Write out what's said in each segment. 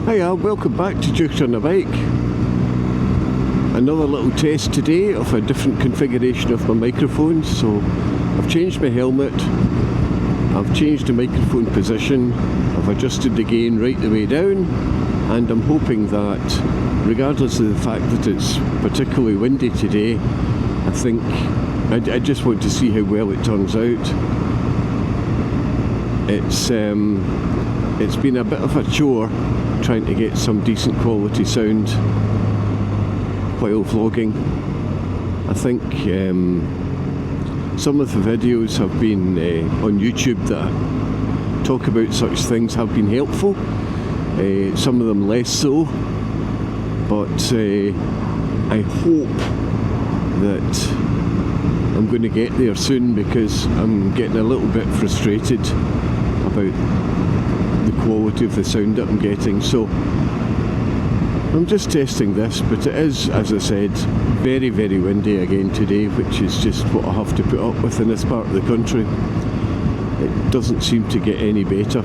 Hiya, welcome back to Jukes on the Bike. Another little test today of a different configuration of my microphone. So I've changed my helmet, I've changed the microphone position, I've adjusted the gain right the way down, and I'm hoping that regardless of the fact that it's particularly windy today, I think I just want to see how well it turns out. It's been a bit of a chore trying to get some decent quality sound while vlogging. I think some of the videos have been on YouTube that talk about such things have been helpful, some of them less so, but I hope that I'm going to get there soon, because I'm getting a little bit frustrated about the quality of the sound that I'm getting. So I'm just testing this, but it is, as I said, very, very windy again today, which is just what I have to put up with in this part of the country. It doesn't seem to get any better.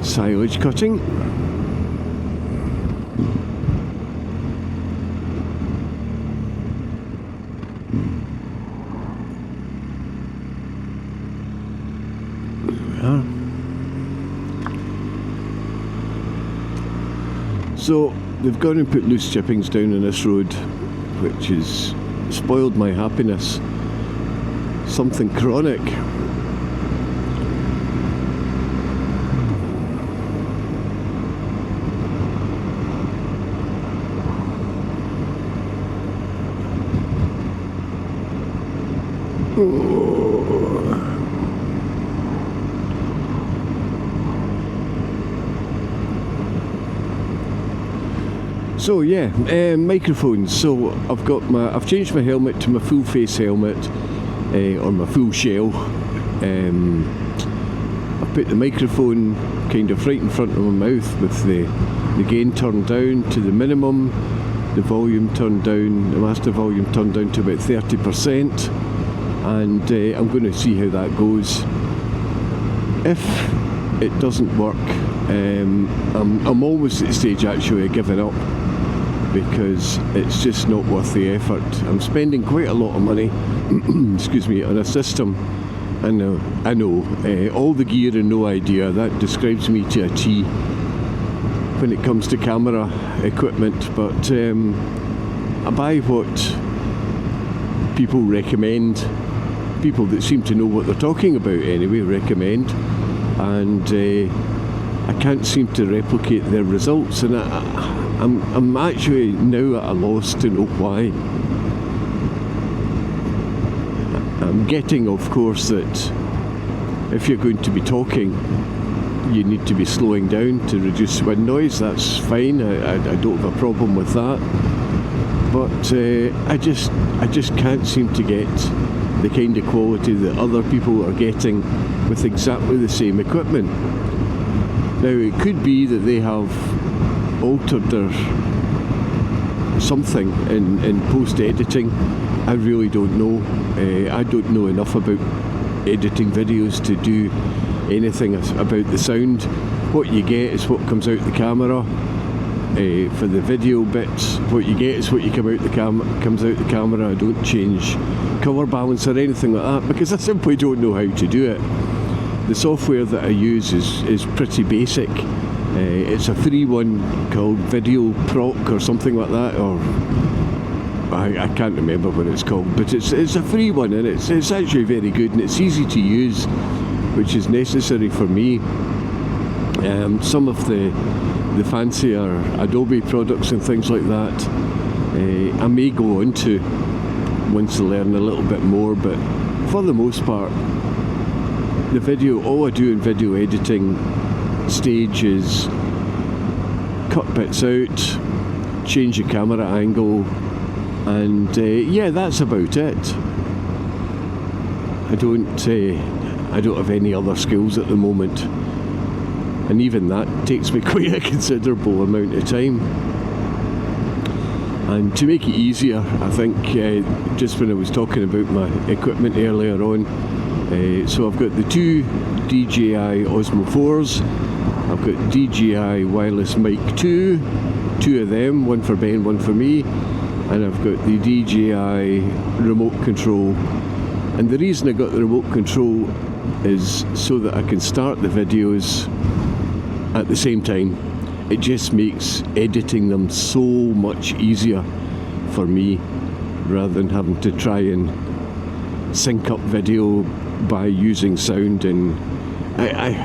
Silage cutting. So they've gone and put loose chippings down on this road, which has spoiled my happiness. Something chronic. So yeah, microphones. So I've changed my helmet to my full face helmet, or my full shell. I've put the microphone kind of right in front of my mouth with the gain turned down to the minimum, the volume turned down, the master volume turned down to about 30%, and I'm going to see how that goes. If it doesn't work, I'm almost at the stage actually of giving up, because it's just not worth the effort. I'm spending quite a lot of money excuse me, on a system. I know, all the gear and no idea, that describes me to a T when it comes to camera equipment, but I buy what people recommend, people that seem to know what they're talking about anyway recommend, and I can't seem to replicate their results, and I'm actually now at a loss to know why. I'm getting, of course, that if you're going to be talking, you need to be slowing down to reduce wind noise. That's fine. I don't have a problem with that. But I just can't seem to get the kind of quality that other people are getting with exactly the same equipment. Now, it could be that they have altered their something in post-editing. I really don't know. I don't know enough about editing videos to do anything about the sound. What you get is what comes out the camera. For the video bits, what you get is what comes out the camera. I don't change cover balance or anything like that, because I simply don't know how to do it. The software that I use is pretty basic. It's a free one called Video Proc or something like that, or I can't remember what it's called, but it's a free one, and it's actually very good, and it's easy to use, which is necessary for me. Some of the fancier Adobe products and things like that I may go on to once I learn a little bit more, but for the most part, all I do in video editing stage is cut bits out, change the camera angle, and yeah, that's about it. I don't have any other skills at the moment, and even that takes me quite a considerable amount of time. And to make it easier, I think just when I was talking about my equipment earlier on, So I've got the two DJI Osmo 4s, I've got DJI wireless mic 2 of them, one for Ben, one for me, and I've got the DJI remote control. And the reason I got the remote control is so that I can start the videos at the same time. It just makes editing them so much easier for me, rather than having to try and sync up video by using sound and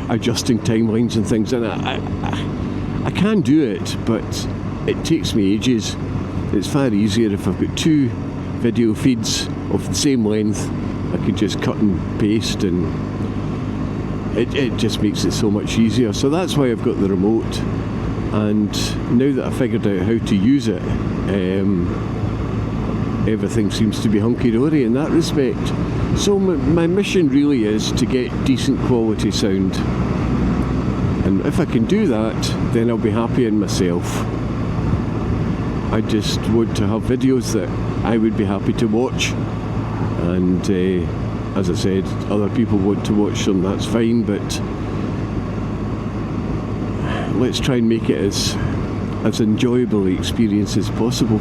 adjusting timelines and things. And I can do it, but it takes me ages. It's far easier if I've got two video feeds of the same length. I can just cut and paste, and it just makes it so much easier. So that's why I've got the remote. And now that I've figured out how to use it, everything seems to be hunky-dory in that respect. So my mission really is to get decent quality sound. And if I can do that, then I'll be happy in myself. I just want to have videos that I would be happy to watch. And as I said, other people want to watch them, that's fine, but let's try and make it as enjoyable an experience as possible.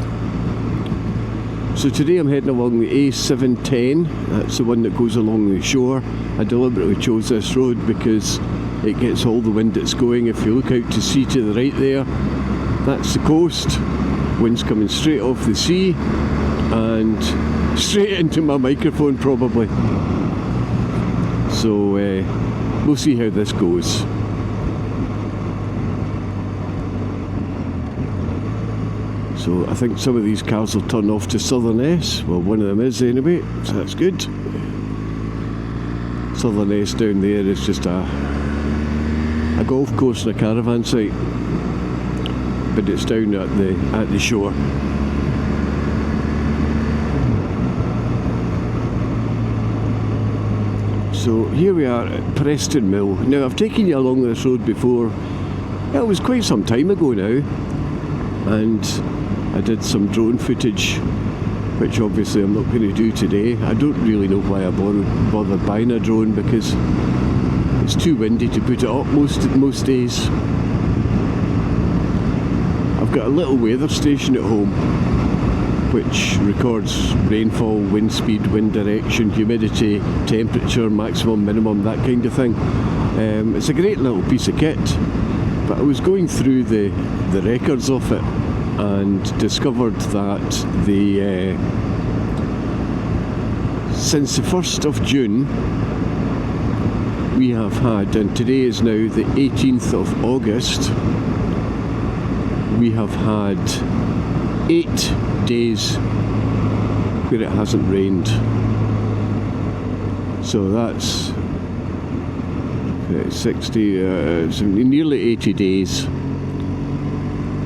So today I'm heading along the A710, that's the one that goes along the shore. I deliberately chose this road because it gets all the wind it's going. If you look out to sea to the right there, that's the coast. Wind's coming straight off the sea and straight into my microphone probably. So we'll see how this goes. So I think some of these cars will turn off to Southern S. Well, one of them is anyway, so that's good. Southern S down there is just a golf course and a caravan site, but it's down at the shore. So here we are at Preston Mill. Now I've taken you along this road before. It was quite some time ago now, and I did some drone footage, which obviously I'm not going to do today. I don't really know why I bothered buying a drone, because it's too windy to put it up most days. I've got a little weather station at home which records rainfall, wind speed, wind direction, humidity, temperature, maximum, minimum, that kind of thing. It's a great little piece of kit, but I was going through the records of it and discovered that since the 1st of June we have had, and today is now the 18th of August, we have had 8 days where it hasn't rained. So that's nearly 80 days.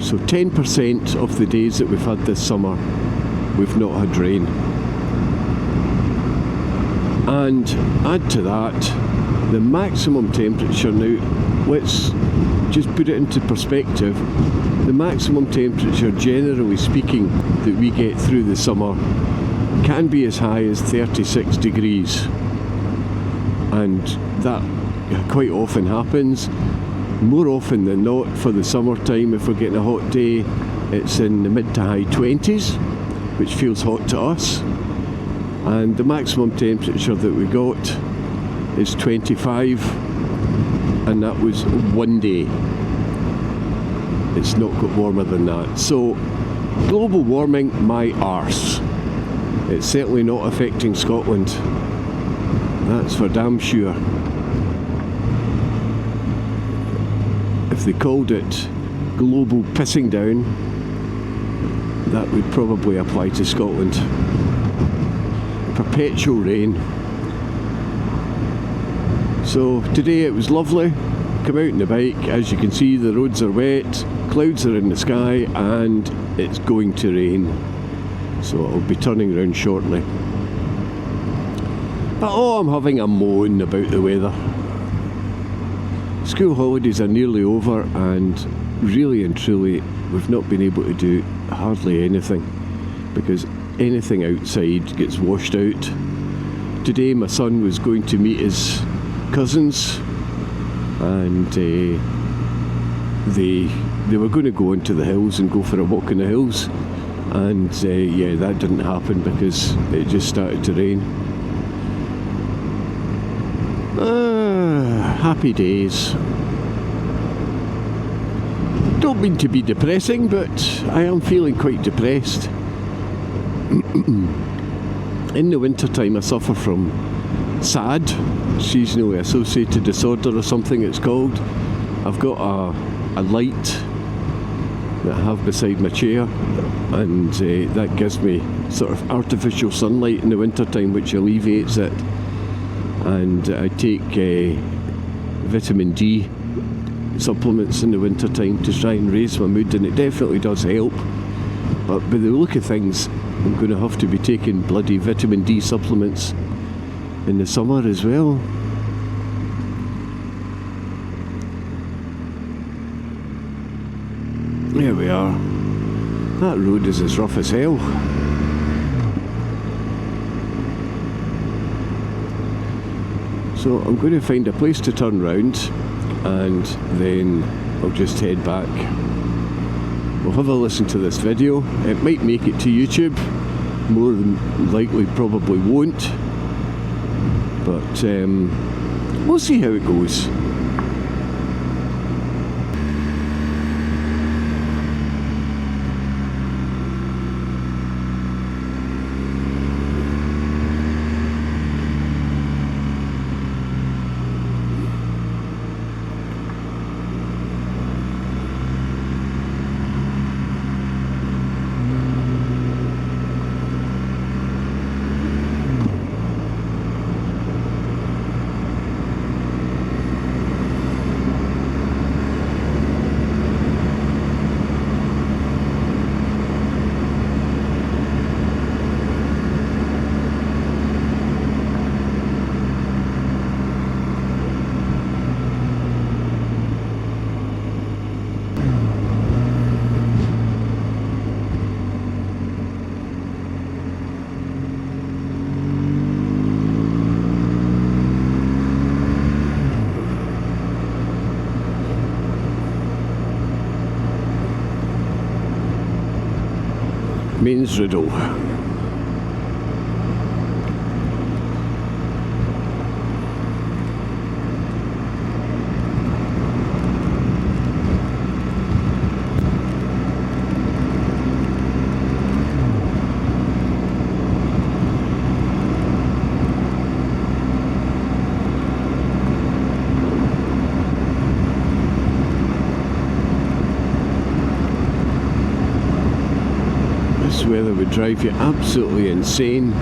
So 10% of the days that we've had this summer, we've not had rain. And add to that the maximum temperature. Now, let's just put it into perspective. The maximum temperature, generally speaking, that we get through the summer can be as high as 36 degrees. And that quite often happens. More often than not, for the summertime, if we're getting a hot day, it's in the mid to high 20s, which feels hot to us. And the maximum temperature that we got is 25, and that was one day. It's not got warmer than that. So, global warming, my arse. It's certainly not affecting Scotland. That's for damn sure. If they called it global pissing down, that would probably apply to Scotland. Perpetual rain. So today it was lovely. Come out on the bike, as you can see the roads are wet, clouds are in the sky, and it's going to rain. So I'll be turning around shortly. But I'm having a moan about the weather. School holidays are nearly over, and really and truly we've not been able to do hardly anything, because anything outside gets washed out. Today my son was going to meet his cousins, and they were going to go into the hills and go for a walk in the hills, and yeah, that didn't happen because it just started to rain. Happy days. Don't mean to be depressing, but I am feeling quite depressed. In the winter time I suffer from SAD, seasonally associated disorder or something it's called. I've got a light that I have beside my chair, and that gives me sort of artificial sunlight in the winter time, which alleviates it. And I take vitamin D supplements in the winter time to try and raise my mood, and it definitely does help. But by the look of things, I'm going to have to be taking bloody vitamin D supplements in the summer as well. There we are. That road is as rough as hell. So I'm going to find a place to turn round, and then I'll just head back. We'll have a listen to this video. It might make it to YouTube, more than likely probably won't, but we'll see how it goes. Mains Riddle. This weather would drive you absolutely insane.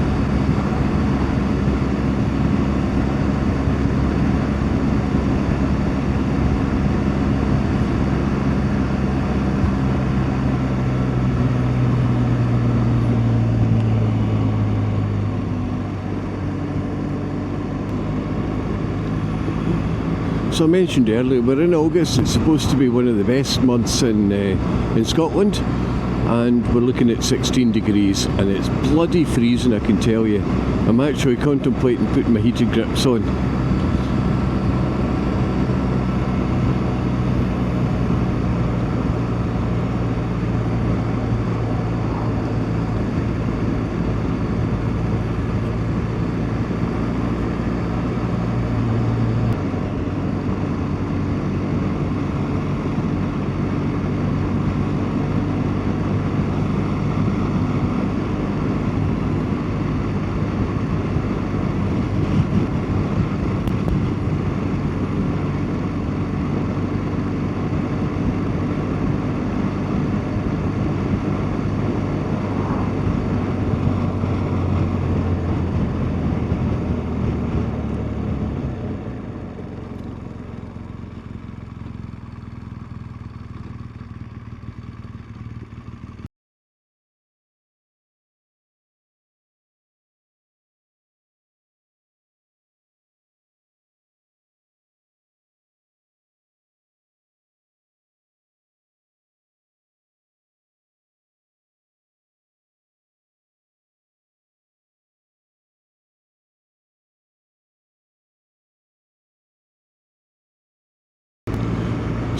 So I mentioned earlier, we're in August. It's supposed to be one of the best months in Scotland, and we're looking at 16 degrees, and it's bloody freezing, I can tell you. I'm actually contemplating putting my heated grips on.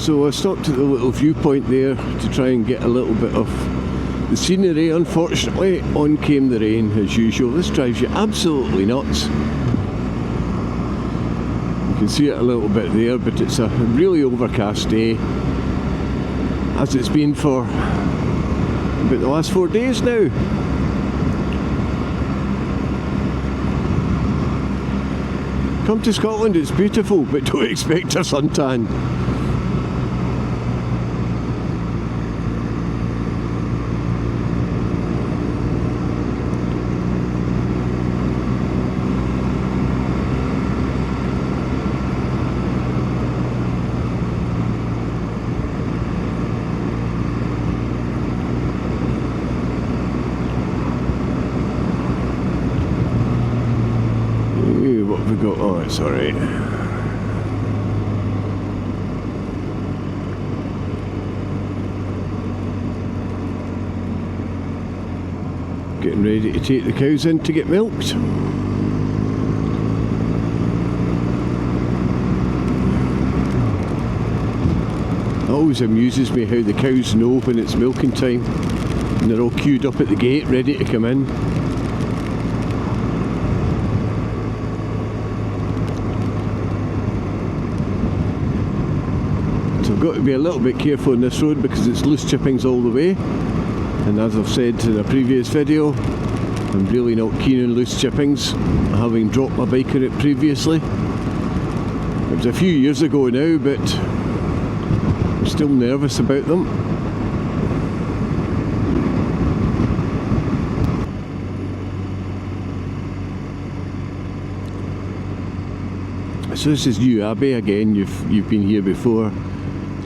So I stopped at the little viewpoint there to try and get a little bit of the scenery. Unfortunately, on came the rain as usual. This drives you absolutely nuts. You can see it a little bit there, but it's a really overcast day, as it's been for about the last 4 days now. Come to Scotland, it's beautiful, but don't expect a suntan. What have we got? Oh, it's alright. Getting ready to take the cows in to get milked. It always amuses me how the cows know when it's milking time, and they're all queued up at the gate ready to come in. So I've got to be a little bit careful on this road because it's loose chippings all the way, and as I've said in a previous video, I'm really not keen on loose chippings, having dropped my bike on it previously. It was a few years ago now, but I'm still nervous about them. So this is New Abbey again. You've been here before.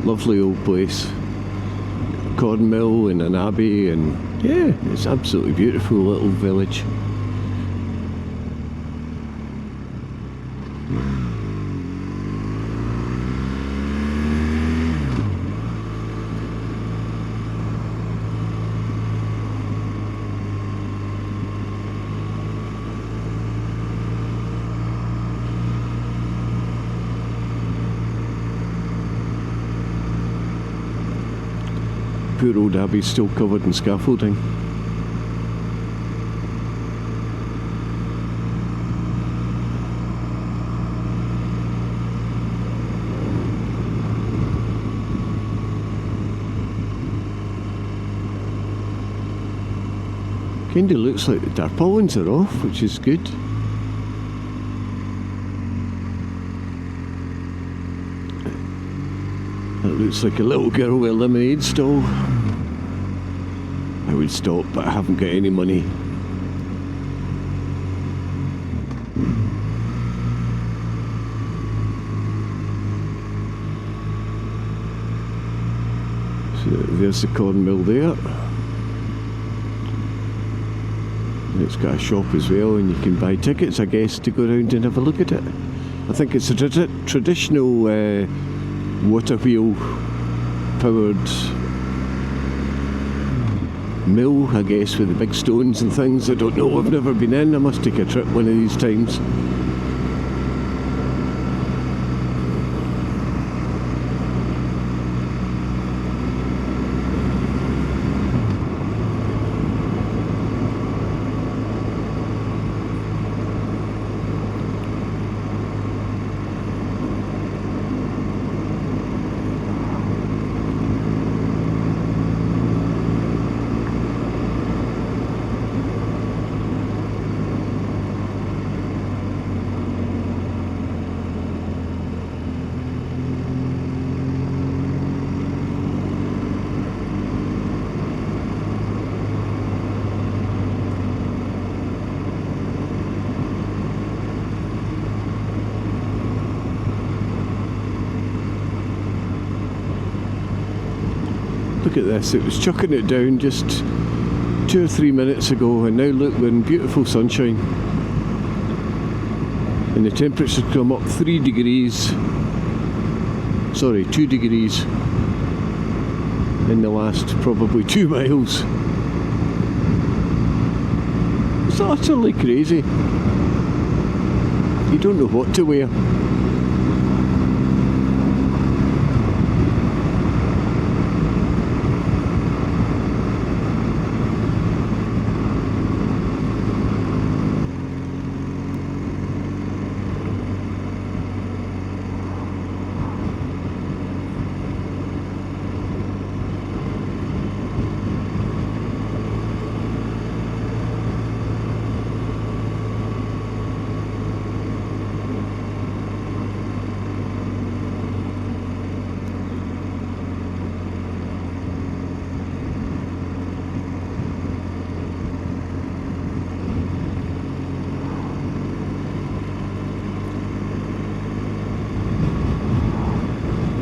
Lovely old place. Corn mill and an abbey, and yeah, it's absolutely beautiful little village. Poor old Abbey's still covered in scaffolding. Kinda looks like the tarpaulins are off, which is good. That looks like a little girl with a lemonade stall. I would stop, but I haven't got any money. So there's the corn mill there. And it's got a shop as well, and you can buy tickets, I guess, to go around and have a look at it. I think it's a traditional water wheel powered mill, I guess, with the big stones and things. I don't know, I've never been in. I must take a trip one of these times. Look at this, it was chucking it down just 2 or 3 minutes ago, and now look, we're in beautiful sunshine. And the temperature's come up 3 degrees, sorry, 2 degrees in the last probably 2 miles. It's utterly crazy. You don't know what to wear.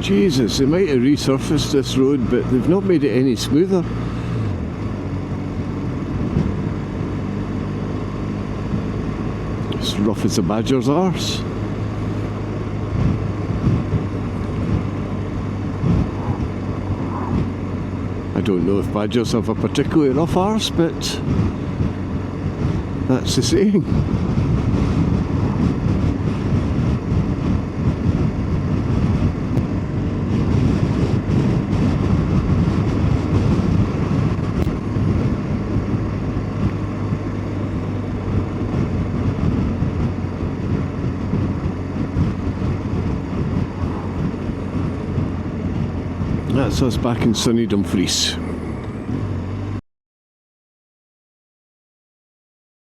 Jesus, they might have resurfaced this road, but they've not made it any smoother. It's rough as a badger's arse. I don't know if badgers have a particularly rough arse, but that's the saying. That's us back in sunny Dumfries.